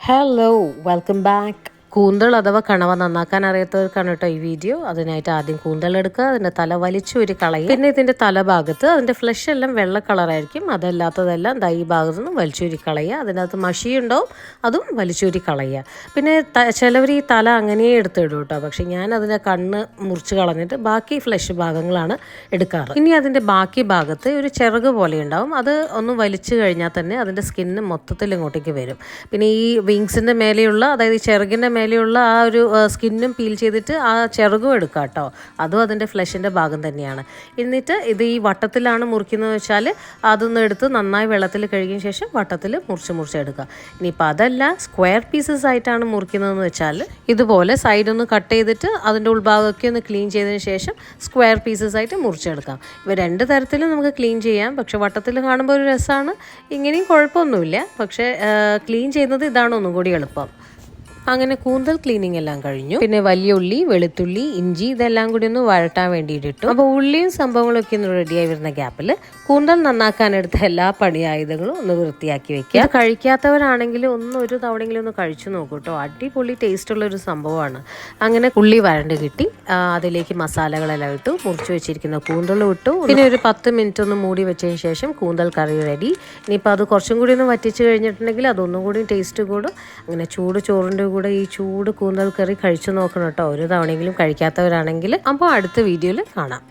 Hello welcome back. കൂന്തൽ അഥവാ കണവ നന്നാക്കാൻ അറിയാത്തവർക്കാണ് കേട്ടോ ഈ വീഡിയോ. അതിനായിട്ട് ആദ്യം കൂന്തൽ എടുക്കുക, അതിൻ്റെ തല വലിച്ചൂരി കളയുക. പിന്നെ ഇതിൻ്റെ തലഭാഗത്ത് അതിൻ്റെ ഫ്ലഷ് എല്ലാം വെള്ള കളറായിരിക്കും, അതല്ലാത്തതെല്ലാം ഈ ഭാഗത്തു നിന്നും വലിച്ചൂരി കളയുക. അതിനകത്ത് മഷിയുണ്ടാവും, അതും വലിച്ചൂരി കളയുക. പിന്നെ ചിലവർ ഈ തല അങ്ങനെ എടുത്തിടും കേട്ടോ, പക്ഷെ ഞാൻ അതിൻ്റെ കണ്ണ് മുറിച്ച് കളഞ്ഞിട്ട് ബാക്കി ഫ്ലഷ് ഭാഗങ്ങളാണ് എടുക്കാറ്. ഇനി അതിൻ്റെ ബാക്കി ഭാഗത്ത് ഒരു ചിറക് പോലെ ഉണ്ടാവും, അത് ഒന്ന് വലിച്ചു കഴിഞ്ഞാൽ തന്നെ അതിൻ്റെ സ്കിന്ന് മൊത്തത്തിൽ ഇങ്ങോട്ടേക്ക് വരും. പിന്നെ ഈ വിങ്സിൻ്റെ മേലെയുള്ള, അതായത് ഈ ചിറകിൻ്റെ മേലെയുള്ള ആ ഒരു സ്കിന്നും പീൽ ചെയ്തിട്ട് ആ ചിറകും എടുക്കുക കേട്ടോ, അതും അതിൻ്റെ ഫ്ലഷിൻ്റെ ഭാഗം തന്നെയാണ്. എന്നിട്ട് ഇത് ഈ വട്ടത്തിലാണ് മുറിക്കുന്നതെന്ന് വെച്ചാൽ അതൊന്ന് എടുത്ത് നന്നായി വെള്ളത്തിൽ കഴുകിയ ശേഷം വട്ടത്തിൽ മുറിച്ചെടുക്കുക. ഇനിയിപ്പോൾ അതല്ല സ്ക്വയർ പീസസ് ആയിട്ടാണ് മുറിക്കുന്നതെന്ന് വെച്ചാൽ ഇതുപോലെ സൈഡൊന്ന് കട്ട് ചെയ്തിട്ട് അതിൻ്റെ ഉൾഭാഗമൊക്കെ ഒന്ന് ക്ലീൻ ചെയ്തതിന് ശേഷം സ്ക്വയർ പീസസ് ആയിട്ട് മുറിച്ചെടുക്കാം. ഇവ രണ്ട് തരത്തിലും നമുക്ക് ക്ലീൻ ചെയ്യാം, പക്ഷെ വട്ടത്തിൽ കാണുമ്പോൾ ഒരു രസമാണ്. ഇങ്ങനെയും കുഴപ്പമൊന്നുമില്ല, പക്ഷേ ക്ലീൻ ചെയ്യുന്നത് ഇതാണ് ഒന്നും കൂടി എളുപ്പം. അങ്ങനെ കൂന്തൽ ക്ലീനിങ് എല്ലാം കഴിഞ്ഞു. പിന്നെ വലിയ ഉള്ളി, വെളുത്തുള്ളി, ഇഞ്ചി ഇതെല്ലാം കൂടി ഒന്ന് വഴട്ടാൻ വേണ്ടിയിട്ട് ഇട്ടു. അപ്പോൾ ഉള്ളിയും സംഭവങ്ങളൊക്കെ ഒന്ന് റെഡിയായി വരുന്ന ഗ്യാപ്പിൽ കൂന്തൽ നന്നാക്കാനെടുത്ത എല്ലാ പണിയായുധങ്ങളും ഒന്ന് വൃത്തിയാക്കി വെക്കുക. ഇത് കഴിക്കാത്തവരാണെങ്കിൽ ഒരു തവണയെങ്കിലും ഒന്ന് കഴിച്ചു നോക്കൂ കേട്ടോ, അടിപൊളി ടേസ്റ്റുള്ളൊരു സംഭവമാണ്. അങ്ങനെ ഉള്ളി വരണ്ട് കിട്ടി, അതിലേക്ക് മസാലകളെല്ലാം ഇട്ടു, മുറിച്ച് വെച്ചിരിക്കുന്ന കൂന്തലും ഇട്ടു. പിന്നെ ഒരു 10 മിനിറ്റ് ഒന്ന് മൂടി വെച്ചതിന് ശേഷം കൂന്തൽ കറി റെഡി. ഇനിയിപ്പോൾ അത് കുറച്ചും കൂടി ഒന്ന് വറ്റിച്ച് കഴിഞ്ഞിട്ടുണ്ടെങ്കിൽ അതൊന്നും കൂടി ടേസ്റ്റ് കൂടും. അങ്ങനെ ചൂട് ചോറിൻ്റെ കൂടെ ഈ ചൂട് കൂന്തൽ കറി കഴിച്ചു നോക്കണം കേട്ടോ, ഒരു തവണയെങ്കിലും കഴിക്കാത്തവരാണെങ്കിൽ. അപ്പോൾ അടുത്ത വീഡിയോയിൽ കാണാം.